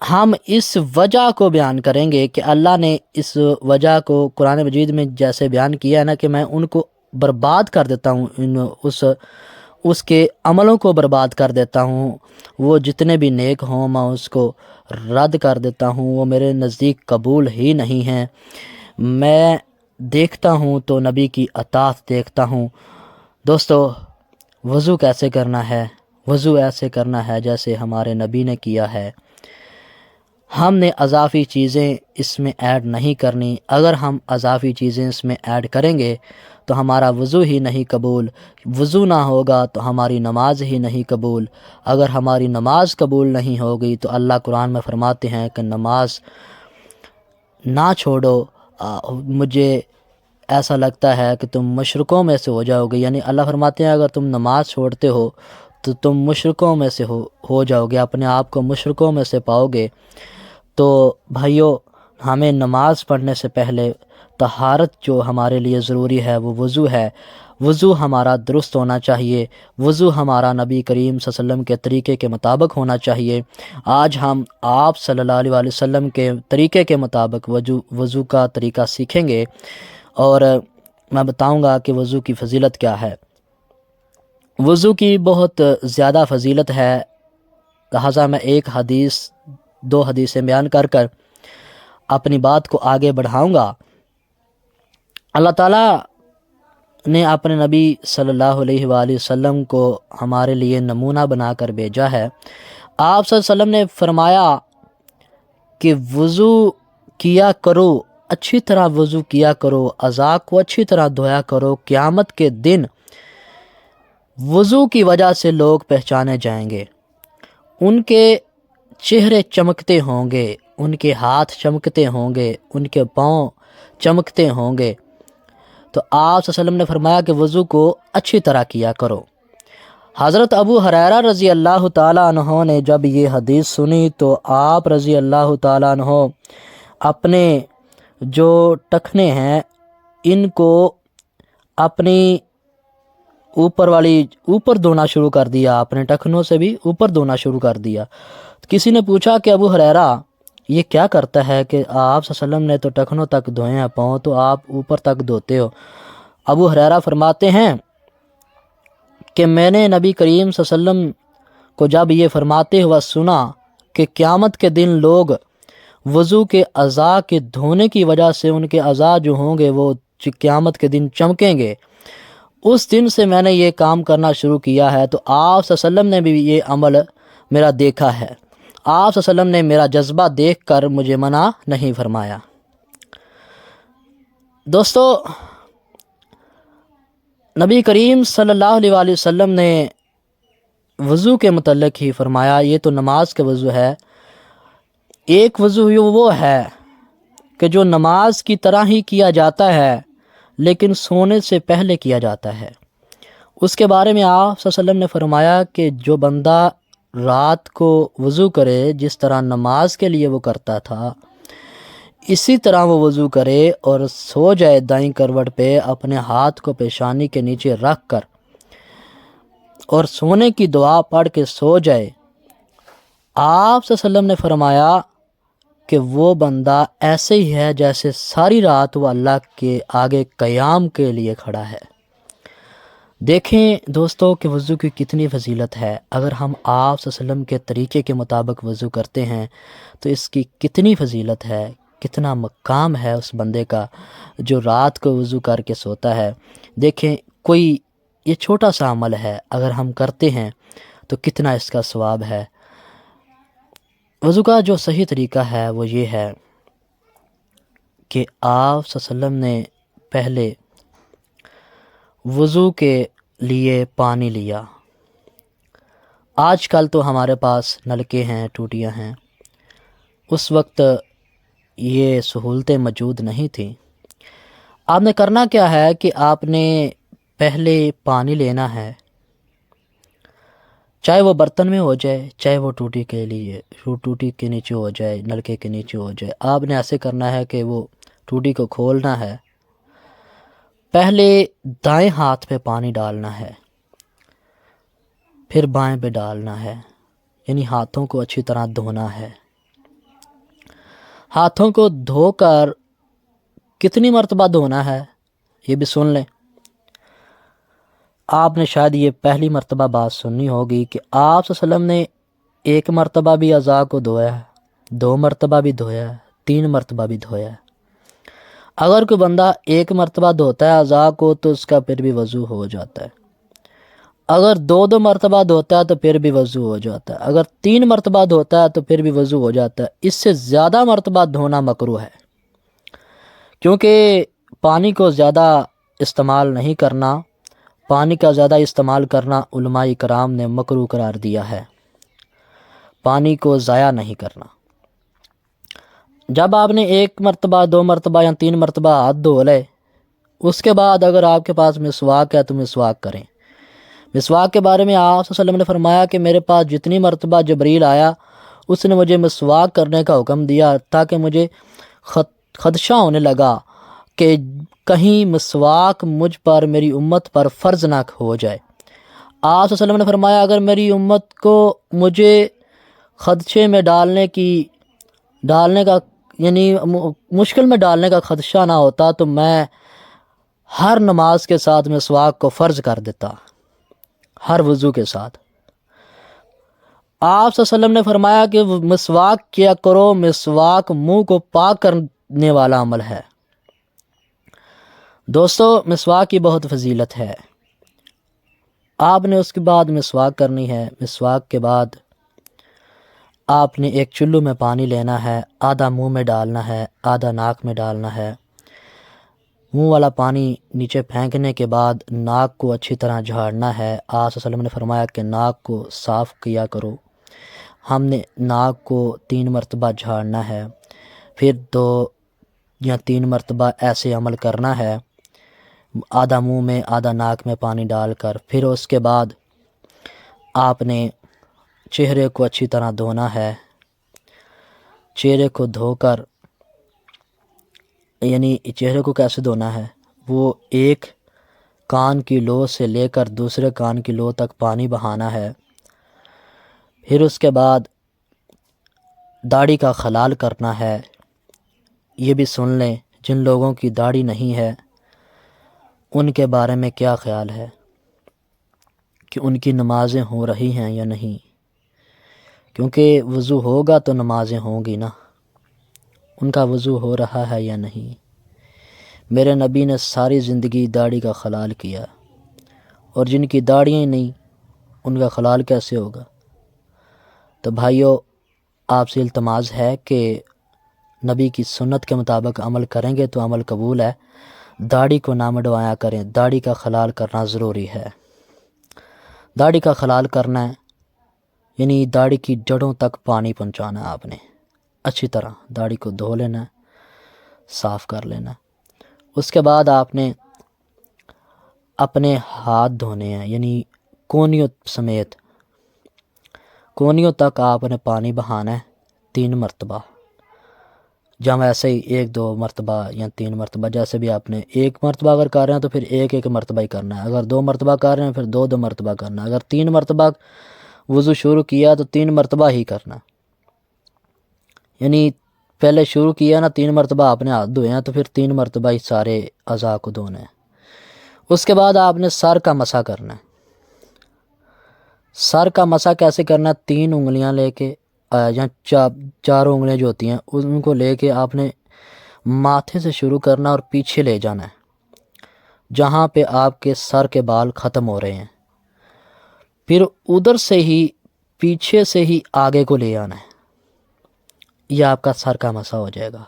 ہم اس وجہ کو بیان کریں گے کہ اللہ نے اس وجہ کو قرآن مجید میں جیسے بیان کیا ہے نا کہ میں ان کو برباد کر دیتا ہوں، اس کے عملوں کو برباد کر دیتا ہوں، وہ جتنے بھی نیک ہوں میں اس کو رد کر دیتا ہوں، وہ میرے نزدیک قبول ہی نہیں ہیں۔ میں دیکھتا ہوں تو نبی کی اطاعت دیکھتا ہوں۔ دوستو، وضو کیسے کرنا ہے؟ وضو ایسے کرنا ہے جیسے ہمارے نبی نے کیا ہے۔ ہم نے اضافی چیزیں اس میں ایڈ نہیں کرنی۔ اگر ہم اضافی چیزیں اس میں ایڈ کریں گے تو ہمارا وضو ہی نہیں قبول، وضو نہ ہوگا تو ہماری نماز ہی نہیں قبول۔ اگر ہماری نماز قبول نہیں ہوگی تو اللہ قرآن میں فرماتے ہیں کہ نماز نہ چھوڑو، مجھے ایسا لگتا ہے کہ تم مشرکوں میں سے ہو جاؤ گے۔ یعنی اللہ فرماتے ہیں اگر تم نماز چھوڑتے ہو تو تم مشرکوں میں سے ہو جاؤ گے، اپنے آپ کو مشرکوں میں سے پاؤ گے۔ تو بھائیو، ہمیں نماز پڑھنے سے پہلے طہارت جو ہمارے لیے ضروری ہے وہ وضو ہے۔ وضو ہمارا درست ہونا چاہیے، وضو ہمارا نبی کریم صلی اللہ علیہ وسلم کے طریقے کے مطابق ہونا چاہیے۔ آج ہم آپ صلی اللہ علیہ وسلم کے طریقے کے مطابق وضو کا طریقہ سیکھیں گے، اور میں بتاؤں گا کہ وضو کی فضیلت کیا ہے۔ وضو کی بہت زیادہ فضیلت ہے، لہٰذا میں ایک حدیث، دو حدیثیں بیان کر اپنی بات کو آگے بڑھاؤں گا۔ اللہ تعالیٰ نے اپنے نبی صلی اللہ علیہ وآلہ وسلم کو ہمارے لیے نمونہ بنا کر بھیجا ہے۔ آپ صلی اللہ علیہ وسلم نے فرمایا کہ وضو کیا کرو، اچھی طرح وضو کیا کرو، اعضاء کو اچھی طرح دھویا کرو، قیامت کے دن وضو کی وجہ سے لوگ پہچانے جائیں گے، ان کے چہرے چمکتے ہوں گے، ان کے ہاتھ چمکتے ہوں گے، ان کے پاؤں چمکتے ہوں گے۔ تو آپ صلی اللہ علیہ وسلم نے فرمایا کہ وضو کو اچھی طرح کیا کرو۔ حضرت ابو ہریرہ رضی اللہ تعالیٰ عنہ نے جب یہ حدیث سنی تو آپ رضی اللہ تعالیٰ عنہ اپنے جو ٹخنے ہیں ان کو اپنی اوپر دھونا شروع کر دیا، اپنے ٹخنوں سے بھی اوپر دھونا شروع کر دیا۔ کسی نے پوچھا کہ ابو ہریرہ یہ کیا کرتا ہے کہ آپ صلی اللہ علیہ وسلم نے تو ٹخنوں تک دھوئے ہیں پاؤں، تو آپ اوپر تک دھوتے ہو؟ ابو ہریرہ فرماتے ہیں کہ میں نے نبی کریم صلی اللہ علیہ وسلم کو جب یہ فرماتے ہوا سنا کہ قیامت کے دن لوگ وضو کے اعضاء کے دھونے کی وجہ سے ان کے اعضاء جو ہوں گے وہ قیامت کے دن چمکیں گے، اس دن سے میں نے یہ کام کرنا شروع کیا ہے۔ تو آپ صلی اللہ علیہ وسلم نے بھی یہ عمل میرا دیکھا ہے، آپ صلی اللہ علیہ وسلم نے میرا جذبہ دیکھ کر مجھے منع نہیں فرمایا۔ دوستو، نبی کریم صلی اللہ علیہ وآلہ وسلم نے وضو کے متعلق ہی فرمایا، یہ تو نماز کا وضو ہے۔ ایک وضو وہ ہے کہ جو نماز کی طرح ہی کیا جاتا ہے لیکن سونے سے پہلے کیا جاتا ہے۔ اس کے بارے میں آپ صلی اللہ علیہ وسلم نے فرمایا کہ جو بندہ رات کو وضو کرے جس طرح نماز کے لیے وہ کرتا تھا، اسی طرح وہ وضو کرے اور سو جائے دائیں کروٹ پہ، اپنے ہاتھ کو پیشانی کے نیچے رکھ کر اور سونے کی دعا پڑھ کے سو جائے۔ آپ صلی اللہ علیہ وسلم نے فرمایا کہ وہ بندہ ایسے ہی ہے جیسے ساری رات وہ اللہ کے آگے قیام کے لیے کھڑا ہے۔ دیکھیں دوستو کہ وضو کی کتنی فضیلت ہے۔ اگر ہم آپ صلی اللہ علیہ وسلم کے طریقے کے مطابق وضو کرتے ہیں تو اس کی کتنی فضیلت ہے، کتنا مقام ہے اس بندے کا جو رات کو وضو کر کے سوتا ہے۔ دیکھیں، کوئی یہ چھوٹا سا عمل ہے، اگر ہم کرتے ہیں تو کتنا اس کا ثواب ہے۔ وضو کا جو صحیح طریقہ ہے وہ یہ ہے کہ آپ صلی اللہ علیہ وسلم نے پہلے وضو کے لیے پانی لیا۔ آج کل تو ہمارے پاس نلکے ہیں، ٹوٹیاں ہیں، اس وقت یہ سہولتیں موجود نہیں تھیں۔ آپ نے کرنا کیا ہے کہ آپ نے پہلے پانی لینا ہے، چاہے وہ برتن میں ہو جائے، چاہے وہ ٹوٹی کے نیچے ہو جائے، نلکے کے نیچے ہو جائے۔ آپ نے ایسے کرنا ہے کہ وہ ٹوٹی کو کھولنا ہے، پہلے دائیں ہاتھ پہ پانی ڈالنا ہے، پھر بائیں پہ ڈالنا ہے، یعنی ہاتھوں کو اچھی طرح دھونا ہے۔ ہاتھوں کو دھو کر کتنی مرتبہ دھونا ہے یہ بھی سن لیں۔ آپ نے شاید یہ پہلی مرتبہ بات سنی ہوگی کہ آپ صلی اللہ علیہ وسلم نے ایک مرتبہ بھی اعضاء کو دھویا ہے، 2 مرتبہ بھی دھویا ہے، 3 مرتبہ بھی دھویا ہے۔ اگر کوئی بندہ 1 مرتبہ دھوتا ہے اعضاء کو تو اس کا پھر بھی وضو ہو جاتا ہے، اگر 2 مرتبہ دھوتا ہے تو پھر بھی وضو ہو جاتا ہے، اگر 3 مرتبہ دھوتا ہے تو پھر بھی وضو ہو جاتا ہے۔ اس سے زیادہ مرتبہ دھونا مکروہ ہے، کیونکہ پانی کو زیادہ استعمال نہیں کرنا، پانی کا زیادہ استعمال کرنا علماء کرام نے مکروہ قرار دیا ہے، پانی کو ضائع نہیں کرنا۔ جب آپ نے 1 مرتبہ 2 مرتبہ یا 3 مرتبہ ہاتھ دھو لے، اس کے بعد اگر آپ کے پاس مسواک ہے تو مسواک کریں۔ مسواک کے بارے میں آپ صلی اللہ علیہ وسلم نے فرمایا کہ میرے پاس جتنی مرتبہ جبریل آیا اس نے مجھے مسواک کرنے کا حکم دیا، تاکہ مجھے خدشہ ہونے لگا کہ کہیں مسواک مجھ پر، میری امت پر فرض نہ ہو جائے۔ آپ صلی اللہ علیہ وسلم نے فرمایا اگر میری امت کو مجھے خدشے میں ڈالنے کا یعنی مشکل میں ڈالنے کا خدشہ نہ ہوتا تو میں ہر نماز کے ساتھ مسواک کو فرض کر دیتا، ہر وضو کے ساتھ۔ آپ صلی اللہ علیہ وسلم نے فرمایا کہ مسواک کیا کرو، مسواک منہ کو پاک کرنے والا عمل ہے۔ دوستو، مسواک کی بہت فضیلت ہے۔ آپ نے اس کے بعد مسواک کرنی ہے۔ مسواک کے بعد آپ نے ایک چلو میں پانی لینا ہے، آدھا منہ میں ڈالنا ہے، آدھا ناک میں ڈالنا ہے۔ منہ والا پانی نیچے پھینکنے کے بعد ناک کو اچھی طرح جھاڑنا ہے۔ آپ صلی اللہ علیہ وسلم نے فرمایا کہ ناک کو صاف کیا کرو۔ ہم نے ناک کو 3 مرتبہ جھاڑنا ہے، پھر 2 یا 3 مرتبہ ایسے عمل کرنا ہے، آدھا منہ میں آدھا ناک میں پانی ڈال کر۔ پھر اس کے بعد آپ نے چہرے کو اچھی طرح دھونا ہے۔ چہرے کو دھو کر، یعنی چہرے کو کیسے دھونا ہے، وہ ایک کان کی لو سے لے کر دوسرے کان کی لو تک پانی بہانا ہے۔ پھر اس کے بعد داڑھی کا خلال کرنا ہے۔ یہ بھی سن لیں جن لوگوں کی داڑھی نہیں ہے ان کے بارے میں کیا خیال ہے کہ ان کی نمازیں ہو رہی ہیں یا نہیں، کیونکہ وضو ہوگا تو نمازیں ہوں گی نا۔ ان کا وضو ہو رہا ہے یا نہیں؟ میرے نبی نے ساری زندگی داڑھی کا خلال کیا، اور جن کی داڑھیاں ہی نہیں ان کا خلال کیسے ہوگا؟ تو بھائیو، آپ سے التماس ہے کہ نبی کی سنت کے مطابق عمل کریں گے تو عمل قبول ہے۔ داڑھی کو نہ مڈوایا کریں، داڑھی کا خلال کرنا ضروری ہے۔ داڑھی کا خلال کرنا ہے یعنی داڑھی کی جڑوں تک پانی پہنچانا ہے۔ آپ نے اچھی طرح داڑھی کو دھو لینا ہے، صاف کر لینا ہے۔ اس کے بعد آپ نے اپنے ہاتھ دھونے ہیں، یعنی کونیوں سمیت، کونیوں تک آپ نے پانی بہانا ہے 3 مرتبہ۔ جب ایسے ہی 1 2 مرتبہ یا 3 مرتبہ، جیسے بھی آپ نے 1 مرتبہ اگر کر رہے ہیں تو پھر 1 مرتبہ ہی کرنا ہے، اگر 2 مرتبہ کر رہے ہیں پھر 2 مرتبہ کرنا ہے، اگر 3 مرتبہ وضو شروع کیا تو 3 مرتبہ ہی کرنا، یعنی پہلے شروع کیا نا 3 مرتبہ آپ نے ہاتھ دھوئے ہیں تو پھر 3 مرتبہ ہی سارے اعضاء کو دھونے ہیں۔ اس کے بعد آپ نے سر کا مسح کرنا ہے۔ سر کا مسح کیسے کرنا ہے؟ 3 انگلیاں لے کے یا 4 انگلیاں جو ہوتی ہیں ان کو لے کے آپ نے ماتھے سے شروع کرنا اور پیچھے لے جانا ہے جہاں پہ آپ کے سر کے بال ختم ہو رہے ہیں، پھر ادھر سے ہی پیچھے سے ہی آگے کو لے آنا ہے۔ یہ آپ کا سر کا مسح ہو جائے گا۔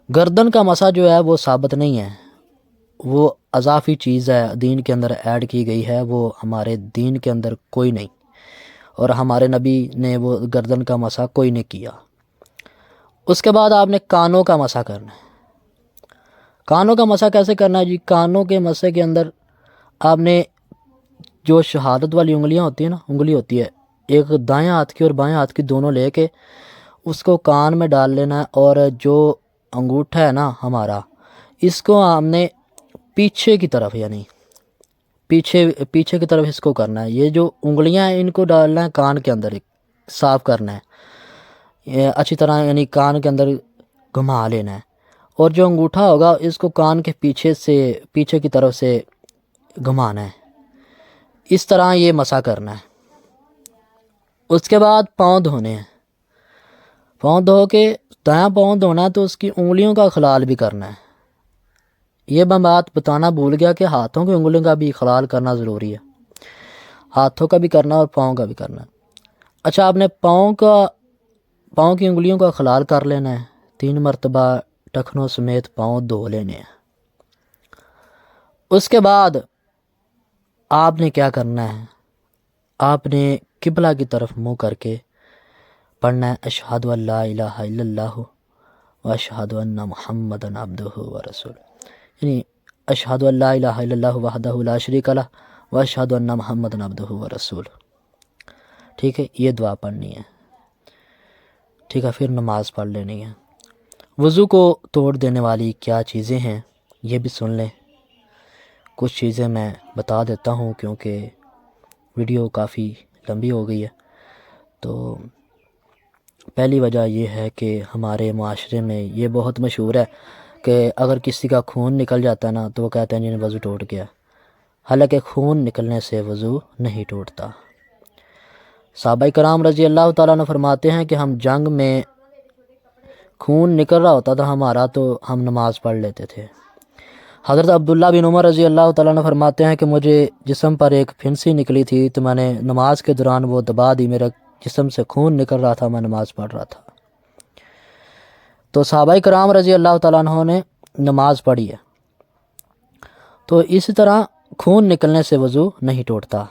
گردن کا مسح جو ہے وہ ثابت نہیں ہے، وہ اضافی چیز ہے، دین کے اندر ایڈ کی گئی ہے، وہ ہمارے دین کے اندر کوئی نہیں، اور ہمارے نبی نے وہ گردن کا مسح کوئی نہیں کیا۔ اس کے بعد آپ نے کانوں کا مسح کرنا ہے۔ کانوں کا مسح کیسے کرنا ہے جی؟ کانوں کے مسح کے اندر آپ نے جو شہادت والی انگلیاں ہوتی ہیں نا، انگلی ہوتی ہے ایک دائیں ہاتھ کی اور بائیں ہاتھ کی، دونوں لے کے اس کو کان میں ڈال لینا ہے، اور جو انگوٹھا ہے نا ہمارا، اس کو ہم نے پیچھے کی طرف، یعنی پیچھے کی طرف اس کو کرنا ہے۔ یہ جو انگلیاں ہیں ان کو ڈالنا ہے کان کے اندر، صاف کرنا ہے، اچھی طرح یعنی کان کے اندر گھما لینا ہے، اور جو انگوٹھا ہوگا اس کو کان کے پیچھے کی طرف سے گھمانا ہے، اس طرح یہ مسح کرنا ہے۔ اس کے بعد پاؤں دھونے ہیں، پاؤں دھو کے دایاں پاؤں دھونا ہے تو اس کی انگلیوں کا خلال بھی کرنا ہے۔ یہ میں بات بتانا بھول گیا کہ ہاتھوں کی انگلیوں کا بھی خلال کرنا ضروری ہے، ہاتھوں کا بھی کرنا اور پاؤں کا بھی کرنا ہے۔ اچھا، آپ نے پاؤں کی انگلیوں کا خلال کر لینا ہے، 3 مرتبہ ٹخنوں سمیت پاؤں دھو لینے ہیں۔ اس کے بعد آپ نے کیا کرنا ہے، آپ نے قبلہ کی طرف منہ کر کے پڑھنا ہے اشہد ان لا الہ الا اللہ و اشہد ان محمد عبدہ و رسول، یعنی اشہد ان لا الہ الا اللہ وحدہ لا شریک لہ و اشہد ان محمد عبدہ و رسول۔ ٹھیک ہے، یہ دعا پڑھنی ہے۔ ٹھیک ہے، پھر نماز پڑھ لینی ہے۔ وضو کو توڑ دینے والی کیا چیزیں ہیں یہ بھی سن لیں۔ کچھ چیزیں میں بتا دیتا ہوں کیونکہ ویڈیو کافی لمبی ہو گئی ہے۔ تو پہلی وجہ یہ ہے کہ ہمارے معاشرے میں یہ بہت مشہور ہے کہ اگر کسی کا خون نکل جاتا ہے نا تو وہ کہتے ہیں جنہیں وضو ٹوٹ گیا، حالانکہ خون نکلنے سے وضو نہیں ٹوٹتا۔ صحابہ کرام رضی اللہ تعالیٰ عنہ فرماتے ہیں کہ ہم جنگ میں خون نکل رہا ہوتا تھا ہمارا تو ہم نماز پڑھ لیتے تھے۔ حضرت عبداللہ بن عمر رضی اللہ تعالیٰ عنہ فرماتے ہیں کہ مجھے جسم پر ایک پھنسی نکلی تھی تو میں نے نماز کے دوران وہ دبا دی، میرا جسم سے خون نکل رہا تھا، میں نماز پڑھ رہا تھا۔ تو صحابہ کرام رضی اللہ تعالیٰ عنہ نے نماز پڑھی ہے۔ تو اسی طرح خون نکلنے سے وضو نہیں ٹوٹتا۔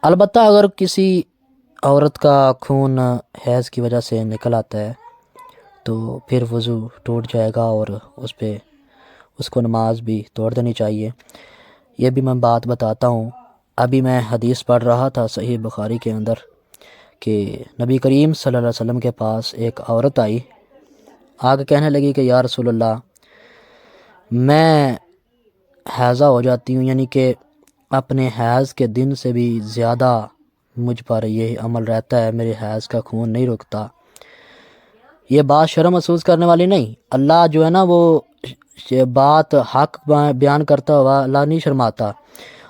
البتہ اگر کسی عورت کا خون حیض کی وجہ سے نکل آتا ہے تو پھر وضو ٹوٹ جائے گا اور اس کو نماز بھی توڑ دینی چاہیے۔ یہ بھی میں بات بتاتا ہوں۔ ابھی میں حدیث پڑھ رہا تھا صحیح بخاری کے اندر کہ نبی کریم صلی اللہ علیہ وسلم کے پاس ایک عورت آئی، آگے کہنے لگی کہ یا رسول اللہ، میں حیضہ ہو جاتی ہوں، یعنی کہ اپنے حیض کے دن سے بھی زیادہ مجھ پر یہ عمل رہتا ہے، میرے حیض کا خون نہیں رکتا۔ یہ بات شرم محسوس کرنے والی نہیں، اللہ جو ہے نا وہ بات حق بیان کرتا ہوا اللہ نہیں شرماتا،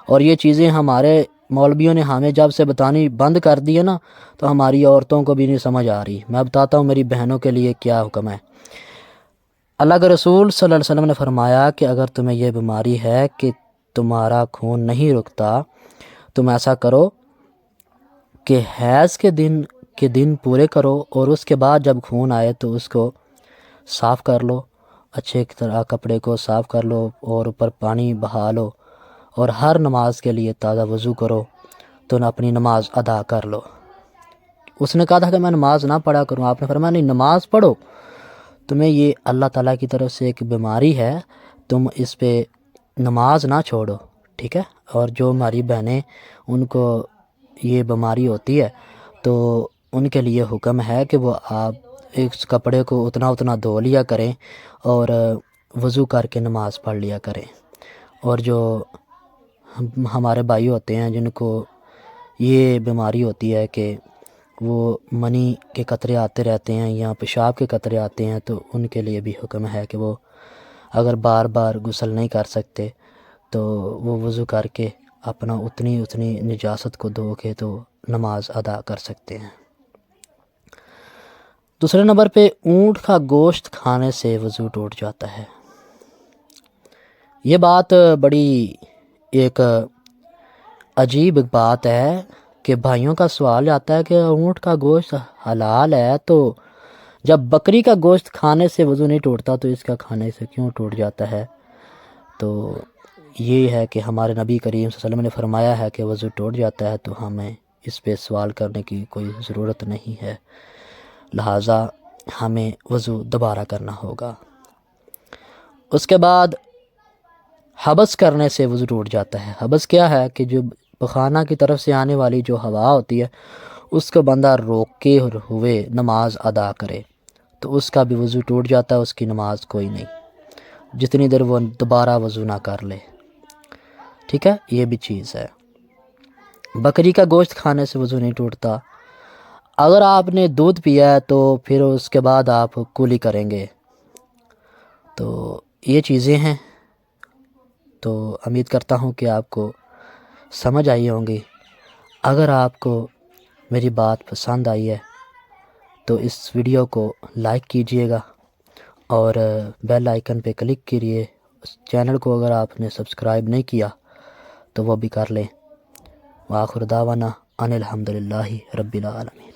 اور یہ چیزیں ہمارے مولویوں نے ہمیں جب سے بتانی بند کر دی ہے نا تو ہماری عورتوں کو بھی نہیں سمجھ آ رہی۔ میں بتاتا ہوں میری بہنوں کے لیے کیا حکم ہے۔ اللہ کے رسول صلی اللہ علیہ وسلم نے فرمایا کہ اگر تمہیں یہ بیماری ہے کہ تمہارا خون نہیں رکتا، تم ایسا کرو کہ حیض کے دن پورے کرو اور اس کے بعد جب خون آئے تو اس کو صاف کر لو، اچھے طرح کپڑے کو صاف کر لو اور اوپر پانی بہا لو، اور ہر نماز کے لیے تازہ وضو کرو تو اپنی نماز ادا کر لو۔ اس نے کہا تھا کہ میں نماز نہ پڑھا کروں، آپ نے فرمایا نہیں، نماز پڑھو، تمہیں یہ اللہ تعالیٰ کی طرف سے ایک بیماری ہے، تم اس پہ نماز نہ چھوڑو، ٹھیک ہے۔ اور جو ہماری بہنیں ان کو یہ بیماری ہوتی ہے تو ان کے لیے حکم ہے کہ وہ آپ اس کپڑے کو اتنا دھو لیا کریں اور وضو کر کے نماز پڑھ لیا کریں۔ اور جو ہمارے بھائی ہوتے ہیں جن کو یہ بیماری ہوتی ہے کہ وہ منی کے قطرے آتے رہتے ہیں یا پیشاب کے قطرے آتے ہیں، تو ان کے لیے بھی حکم ہے کہ وہ اگر بار بار غسل نہیں کر سکتے تو وہ وضو کر کے اپنا اتنی نجاست کو دھو کے تو نماز ادا کر سکتے ہیں۔ دوسرے نمبر پہ اونٹ کا گوشت کھانے سے وضو ٹوٹ جاتا ہے۔ یہ بات بڑی ایک عجیب بات ہے کہ بھائیوں کا سوال آتا ہے کہ اونٹ کا گوشت حلال ہے تو جب بکری کا گوشت کھانے سے وضو نہیں ٹوٹتا تو اس کا کھانے سے کیوں ٹوٹ جاتا ہے؟ تو یہ ہے کہ ہمارے نبی کریم صلی اللہ علیہ وسلم نے فرمایا ہے کہ وضو ٹوٹ جاتا ہے تو ہمیں اس پہ سوال کرنے کی کوئی ضرورت نہیں ہے، لہٰذا ہمیں وضو دوبارہ کرنا ہوگا۔ اس کے بعد حبس کرنے سے وضو ٹوٹ جاتا ہے۔ حبس کیا ہے کہ جو پخانہ کی طرف سے آنے والی جو ہوا ہوتی ہے اس کو بندہ روکے ہوئے نماز ادا کرے تو اس کا بھی وضو ٹوٹ جاتا ہے، اس کی نماز کوئی نہیں، جتنی دیر وہ دوبارہ وضو نہ کر لے، ٹھیک ہے۔ یہ بھی چیز ہے۔ بکری کا گوشت کھانے سے وضو نہیں ٹوٹتا۔ اگر آپ نے دودھ پیا ہے تو پھر اس کے بعد آپ کولی کریں گے. تو یہ چیزیں ہیں. تو امید کرتا ہوں کہ آپ کو سمجھ آئی ہوں گی. اگر آپ کو میری بات پسند آئی ہے تو اس ویڈیو کو لائک کیجئے گا اور بیل آئیکن پہ کلک کیجئے. اس چینل کو اگر آپ نے سبسکرائب نہیں کیا تو وہ بھی کر لیں. وآخر دعوانا ان الحمدللہ رب العالمین.